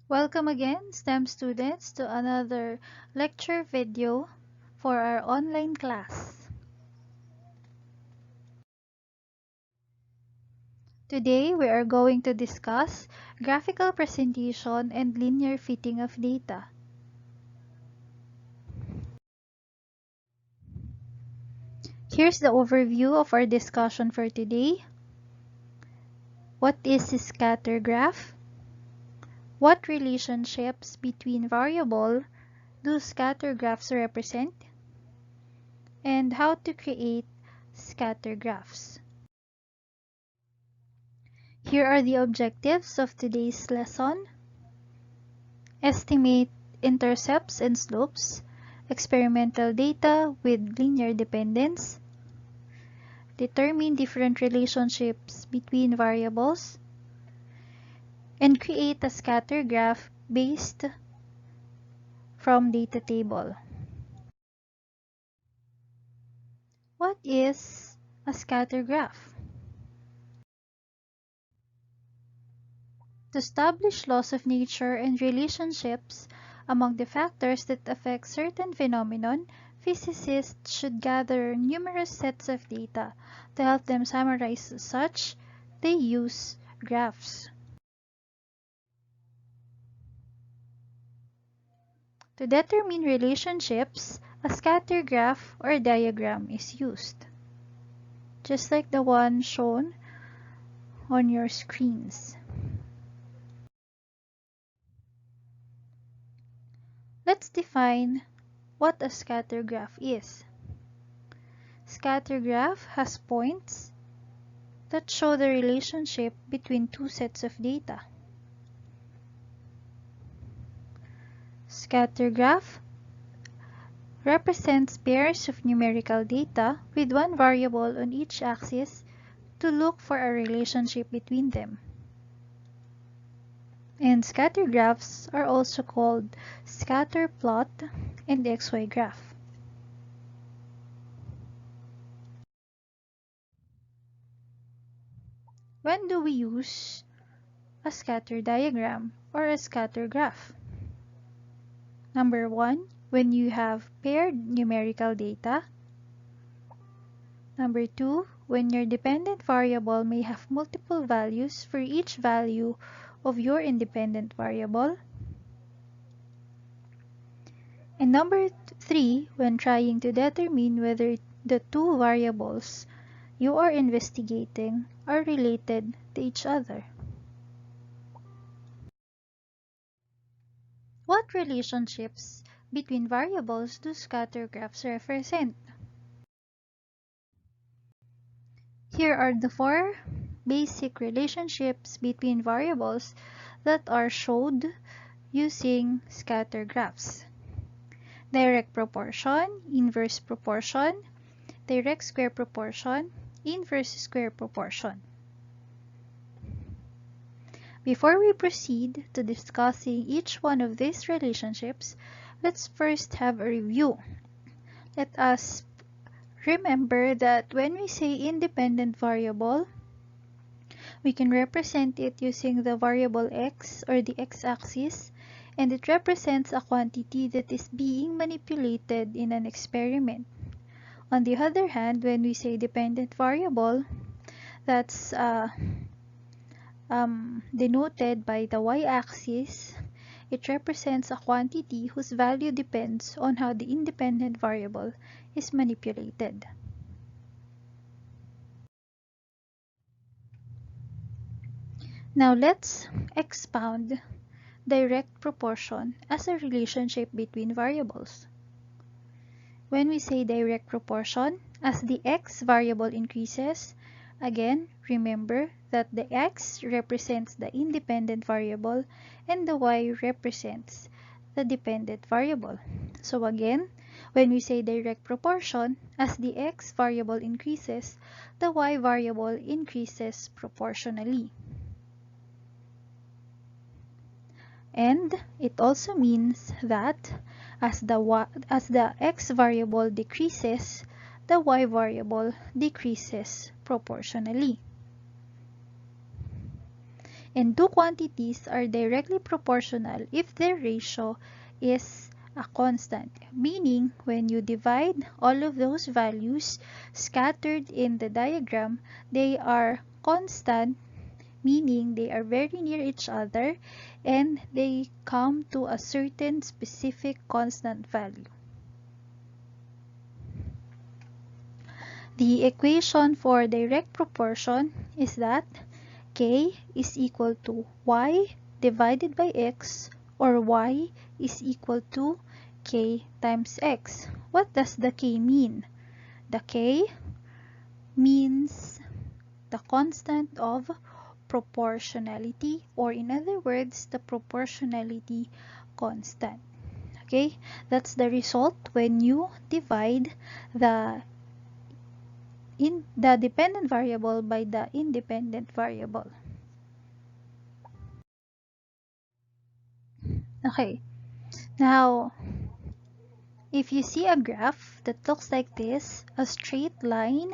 Welcome again, STEM students, to another lecture video for our online class. Today, we are going to discuss graphical presentation and linear fitting of data. Here's the overview of our discussion for today. What is a scatter graph? What relationships between variables do scatter graphs represent? And how to create scatter graphs. Here are the objectives of today's lesson. Estimate intercepts and slopes, experimental data with linear dependence, determine different relationships between variables, and create a scatter graph based from data table. What is a scatter graph? To establish laws of nature and relationships among the factors that affect certain phenomenon, physicists should gather numerous sets of data. To help them summarize such, they use graphs. To determine relationships, a scatter graph or diagram is used, just like the one shown on your screens. Let's define what a scatter graph is. Scatter graph has points that show the relationship between two sets of data. Scatter graph represents pairs of numerical data with one variable on each axis to look for a relationship between them. And scatter graphs are also called scatter plot and XY graph. When do we use a scatter diagram or a scatter graph? Number 1, when you have paired numerical data. Number 2, when your dependent variable may have multiple values for each value of your independent variable. And number 3, when trying to determine whether the two variables you are investigating are related to each other. What relationships between variables do scatter graphs represent? Here are the 4 basic relationships between variables that are showed using scatter graphs. Direct proportion, inverse proportion, direct square proportion, inverse square proportion. Before we proceed to discussing each one of these relationships, let's first have a review. Let us remember that when we say independent variable, we can represent it using the variable x or the x-axis, and it represents a quantity that is being manipulated in an experiment. On the other hand, when we say dependent variable, that's denoted by the y-axis. It represents a quantity whose value depends on how the independent variable is manipulated. Now let's expound direct proportion as a relationship between variables. When we say direct proportion, as the x variable increases, again, remember that the x represents the independent variable and the y represents the dependent variable. So again, when we say direct proportion, as the x variable increases, the y variable increases proportionally. And it also means that as the x variable decreases, the y variable decreases proportionally. And two quantities are directly proportional if their ratio is a constant, meaning when you divide all of those values scattered in the diagram, they are constant, meaning they are very near each other and they come to a certain specific constant value. The equation for direct proportion is that k is equal to y divided by x, or y is equal to k times x. What does the k mean? The k means the constant of proportionality, or in other words, the proportionality constant. Okay, that's the result when you divide the dependent variable by the independent variable. Okay, now if you see a graph that looks like this, a straight line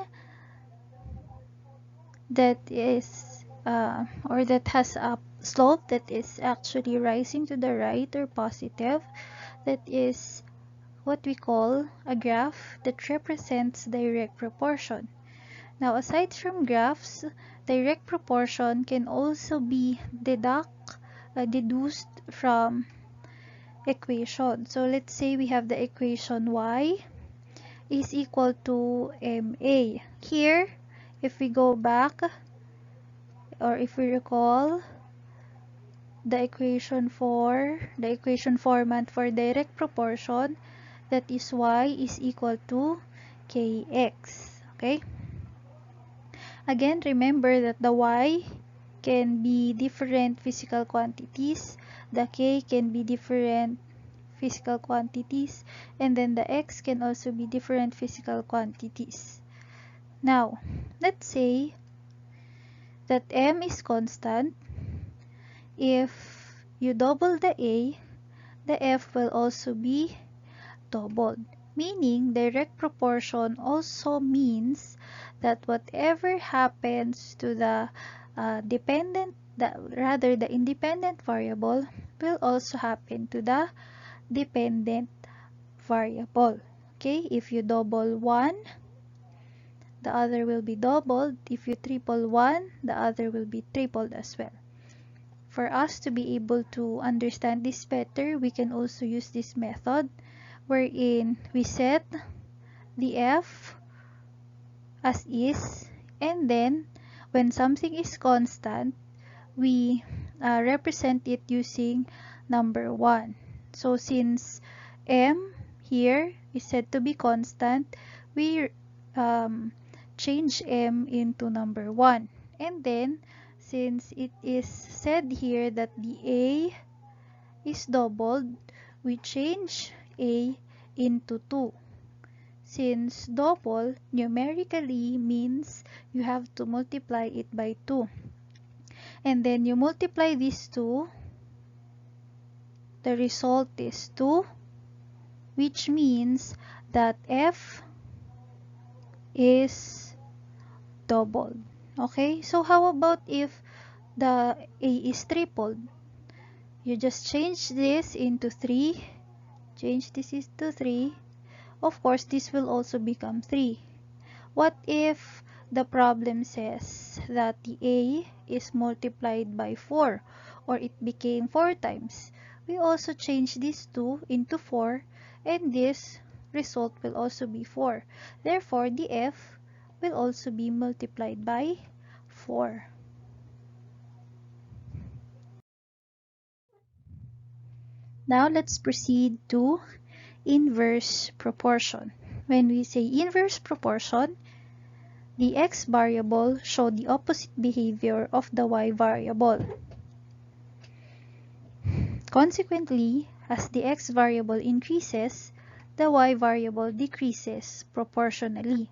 that is or that has a slope that is actually rising to the right or positive, that is what we call a graph that represents direct proportion. Now, aside from graphs, direct proportion can also be deduced from equation. So let's say we have the equation y is equal to ma. Here, if we go back, or if we recall the equation format for direct proportion, that is y is equal to kx. Okay? Again, remember that the y can be different physical quantities, the k can be different physical quantities, and then the x can also be different physical quantities. Now, let's say that m is constant. If you double the a, the f will also be doubled, meaning direct proportion also means that whatever happens to the the independent variable will also happen to the dependent variable. Okay, if you double one, the other will be doubled. If you triple one, the other will be tripled as well. For us to be able to understand this better, we can also use this method wherein we set the f as is, and then when something is constant, we represent it using number 1. So since m here is said to be constant, we change m into number 1. And then, since it is said here that the a is doubled, we change a into 2. Since double numerically means you have to multiply it by 2. And then you multiply these two, the result is 2, which means that f is doubled. Okay, so how about if the a is tripled? You just change this into 3, change this into 3. Of course, this will also become 3. What if the problem says that the a is multiplied by 4, or it became 4 times? We also change these 2 into 4, and this result will also be 4. Therefore, the f will also be multiplied by 4. Now let's proceed to inverse proportion. When we say inverse proportion, the x variable shows the opposite behavior of the y variable. Consequently, as the x variable increases, the y variable decreases proportionally.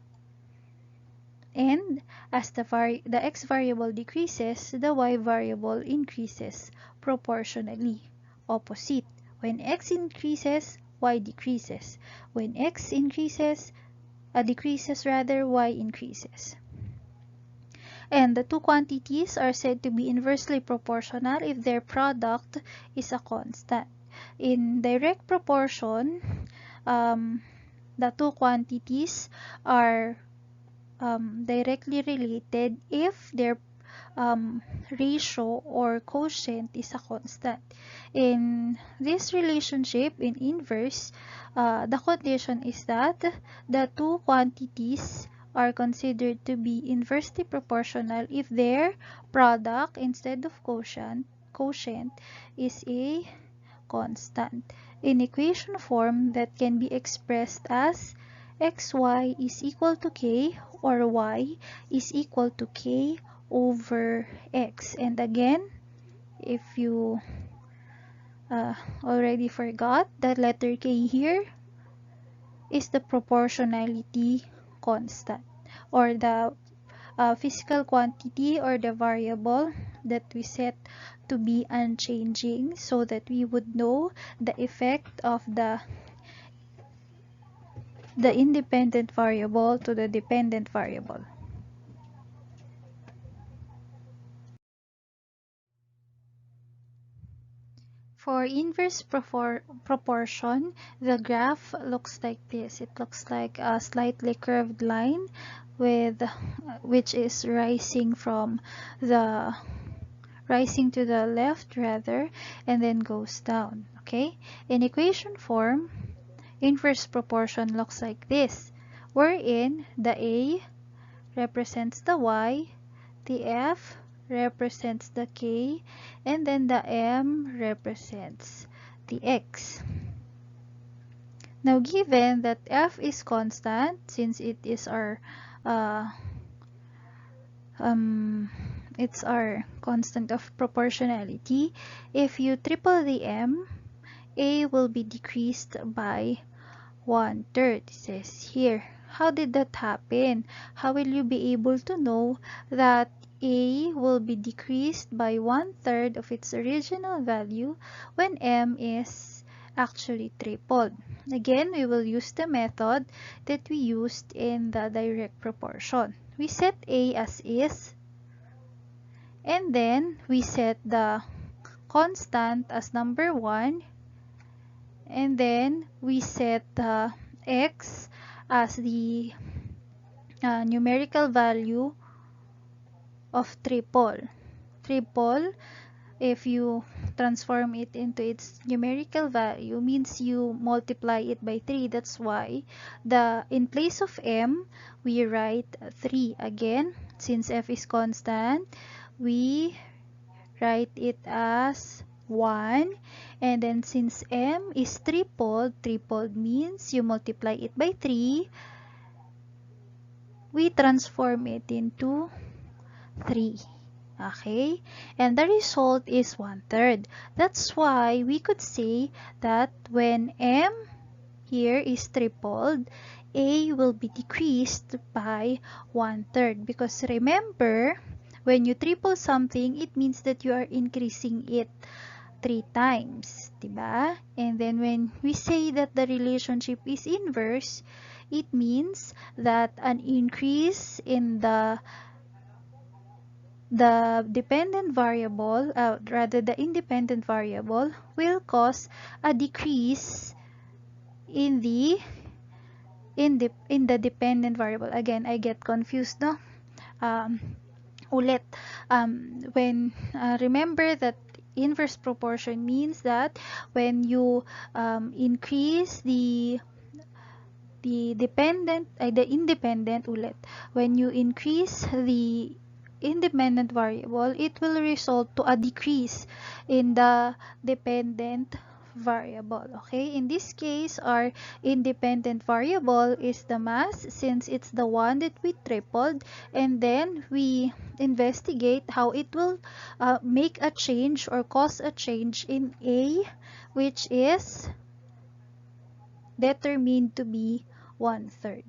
And as the x variable decreases, the y variable increases proportionally. Opposite. When x increases, y decreases. When decreases, y increases. And the two quantities are said to be inversely proportional if their product is a constant. In direct proportion, the two quantities are directly related if their ratio or quotient is a constant. In this relationship, in inverse, the condition is that the two quantities are considered to be inversely proportional if their product instead of quotient is a constant. In equation form, that can be expressed as xy is equal to k, or y is equal to k over x. And again, if you already forgot, the letter k here is the proportionality constant, or the physical quantity or the variable that we set to be unchanging, so that we would know the effect of the independent variable to the dependent variable. For inverse proportion, the graph looks like this. It looks like a slightly curved line with which is rising to the left rather, and then goes down. Okay? In equation form, inverse proportion looks like this, wherein the A represents the Y, the F represents the K, and then the M represents the X. Now, given that F is constant, since uh, it's our constant of proportionality, if you triple the M, A will be decreased by 1/3. It says here. How did that happen? How will you be able to know that A will be decreased by 1/3 of its original value when M is actually tripled? Again, we will use the method that we used in the direct proportion. We set A as is, and then we set the constant as number 1, and then we set the x as the numerical value of triple. Triple, if you transform it into its numerical value, means you multiply it by 3. That's why in place of m, we write 3. Again, since f is constant, we write it as 1, and then since m is tripled means you multiply it by 3, we transform it into 3. Okay? And the result is 1/3. That's why we could say that when m here is tripled, a will be decreased by 1/3. Because remember, when you triple something, it means that you are increasing it 3 times, diba? And then when we say that the relationship is inverse, it means that an increase in the dependent variable, rather the independent variable, will cause a decrease in the dependent variable. Again, I get confused, no? Ulit. When remember that inverse proportion means that when you increase the independent ulit, when you increase the independent variable, it will result to a decrease in the dependent variable. Okay, in this case, our independent variable is the mass, since it's the one that we tripled, and then we investigate how it will make a change or cause a change in A, which is determined to be 1/3.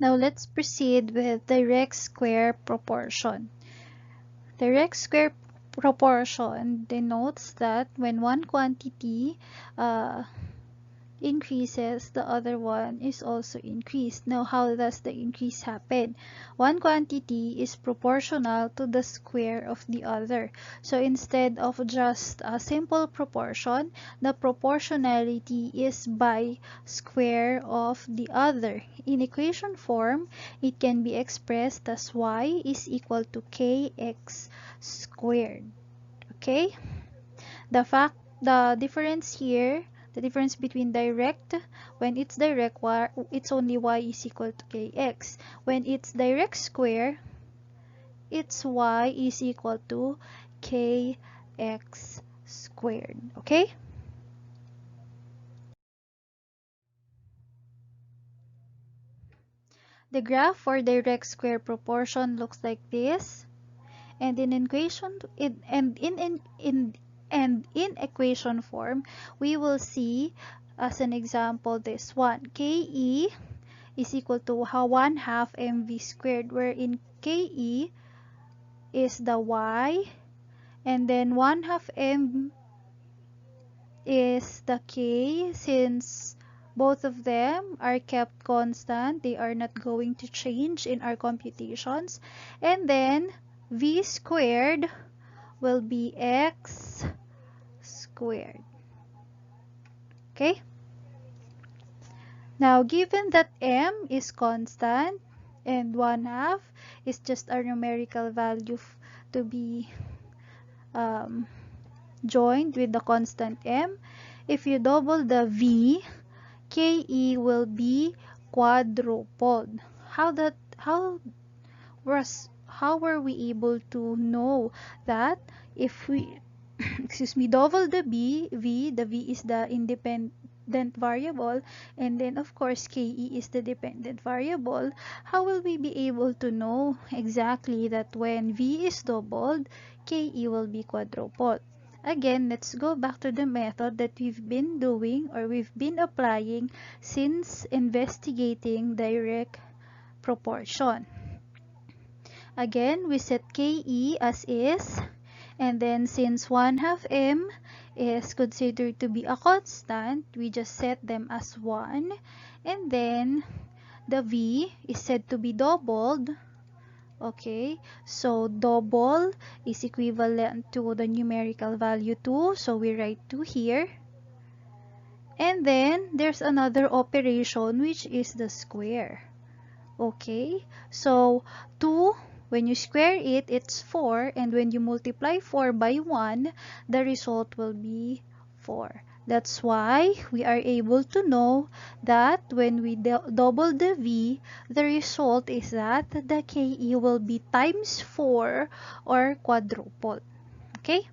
Now let's proceed with direct square proportion. Direct square proportion denotes that when one quantity uh, increases, the other one is also increased. Now, how does the increase happen? One quantity is proportional to the square of the other. So instead of just a simple proportion, the proportionality is by square of the other. In equation form, it can be expressed as y is equal to kx squared. Okay? The difference here, the difference between direct, when it's direct, it's only y is equal to kx. When it's direct square, it's y is equal to kx squared. Okay? The graph for direct square proportion looks like this. And in equation in equation form, we will see as an example this one. Ke is equal to 1/2 mv squared, wherein Ke is the y, and then 1/2 m is the k. Since both of them are kept constant, they are not going to change in our computations. And then v squared will be x squared. Okay? Now, given that m is constant and 1/2 is just a numerical value to be um, joined with the constant m, if you double the v, ke will be quadrupled. How were we able to know that? If we excuse me, double the the v is the independent variable, and then of course ke is the dependent variable. How will we be able to know exactly that when v is doubled, ke will be quadrupled? Again, let's go back to the method that we've been doing, or we've been applying since investigating direct proportion. Again, we set ke as is, and then since 1/2 m is considered to be a constant, we just set them as 1. And then the v is said to be doubled. Okay, so double is equivalent to the numerical value 2, so we write 2 here. And then there's another operation, which is the square. Okay, so 2, when you square it, it's 4, and when you multiply 4 by 1, the result will be 4. That's why we are able to know that when we double the v, the result is that the ke will be times 4 or quadruple. Okay?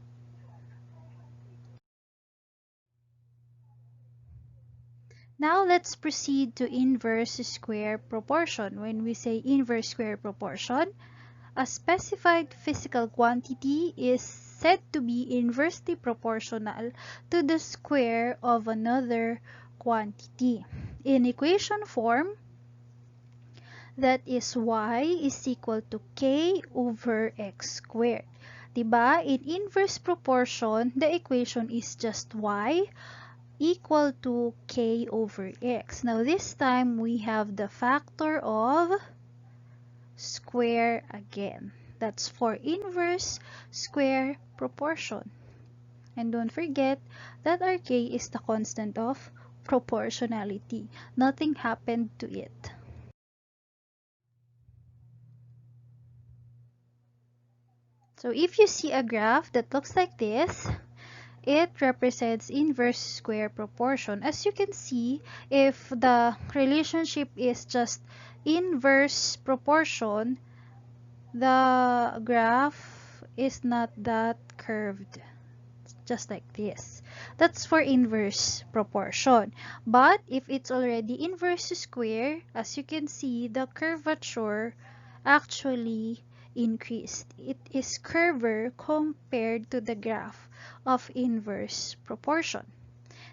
Now let's proceed to inverse square proportion. When we say inverse square proportion, a specified physical quantity is said to be inversely proportional to the square of another quantity. In equation form, that is y is equal to k over x squared. Diba? In inverse proportion, the equation is just y equal to k over x. Now this time, we have the factor of square again. That's for inverse square proportion. And don't forget that our k is the constant of proportionality. Nothing happened to it. So if you see a graph that looks like this, it represents inverse square proportion. As you can see, if the relationship is just inverse proportion, the graph is not that curved, just like this. That's for inverse proportion. But if it's already inverse square, as you can see, the curvature actually increased. It is curver compared to the graph of inverse proportion.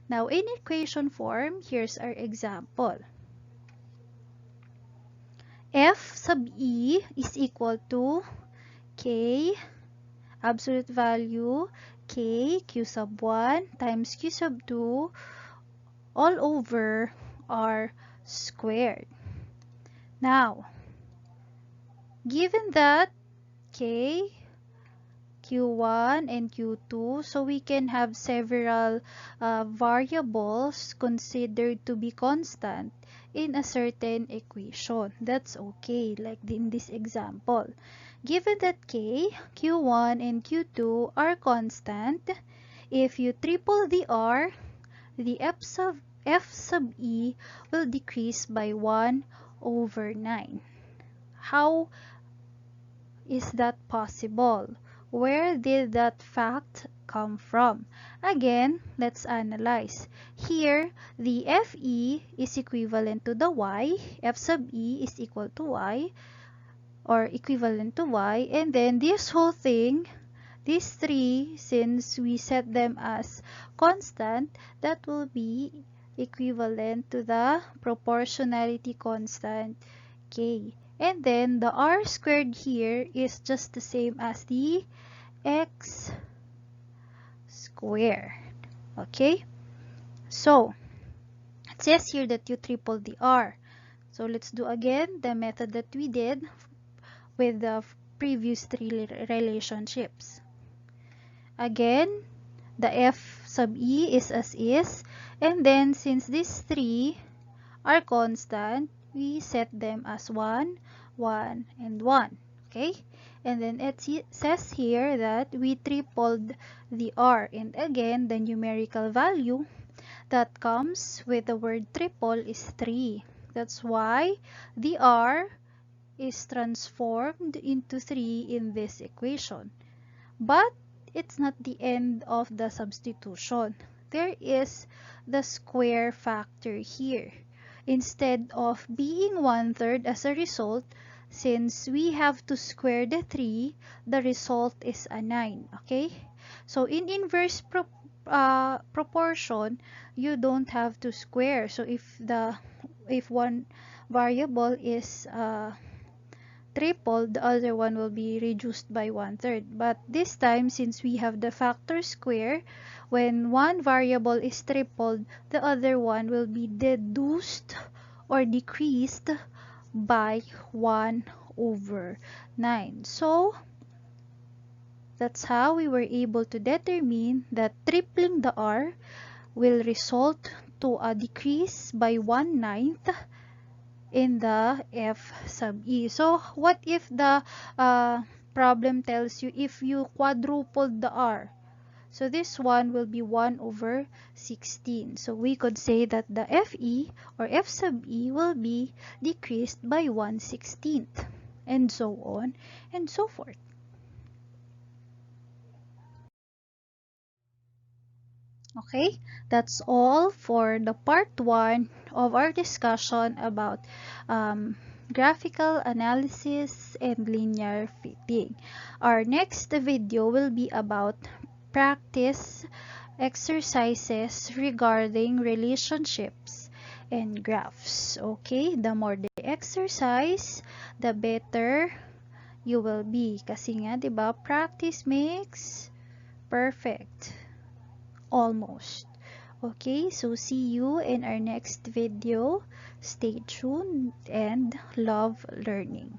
Now, in equation form, here's our example. F sub e is equal to k absolute value k q sub 1 times q sub 2 all over r squared. Now, given that k, q1 and q2, so we can have several variables considered to be constant in a certain equation. That's okay, like in this example. Given that k, q1 and q2 are constant, if you triple the r, the f sub e will decrease by 1 over 9. How is that possible? Where did that fact come from? Again, let's analyze. Here, the Fe is equivalent to the y, f sub e is equal to y, or equivalent to y, and then this whole thing, these three, since we set them as constant, that will be equivalent to the proportionality constant k. And then the r squared here is just the same as the x squared. Okay? So, it says here that you triple the r. So, let's do again the method that we did with the previous three relationships. Again, the f sub e is as is, and then since these three are constant, we set them as 1, 1, and 1. Okay? And then it says here that we tripled the r. And again, the numerical value that comes with the word triple is 3. That's why the r is transformed into 3 in this equation. But it's not the end of the substitution. There is the square factor here. Instead of being 1/3 as a result, since we have to square the 3, the result is a 9. Okay? So in inverse proportion, you don't have to square. So if one variable is tripled, the other one will be reduced by 1/3. But this time, since we have the factor square, when one variable is tripled, the other one will be deduced or decreased by 1 over 9. So, that's how we were able to determine that tripling the r will result to a decrease by 1/9 in the f sub e. So, what if the problem tells you if you quadrupled the r? So, this one will be 1 over 16. So, we could say that the fe or f sub e will be decreased by 1/16, and so on and so forth. Okay, that's all for the part 1 of our discussion about graphical analysis and linear fitting. Our next video will be about practice exercises regarding relationships and graphs. Okay, the more the exercise, the better you will be. Kasi nga, diba, practice makes perfect. Almost. Okay, so see you in our next video. Stay tuned and love learning.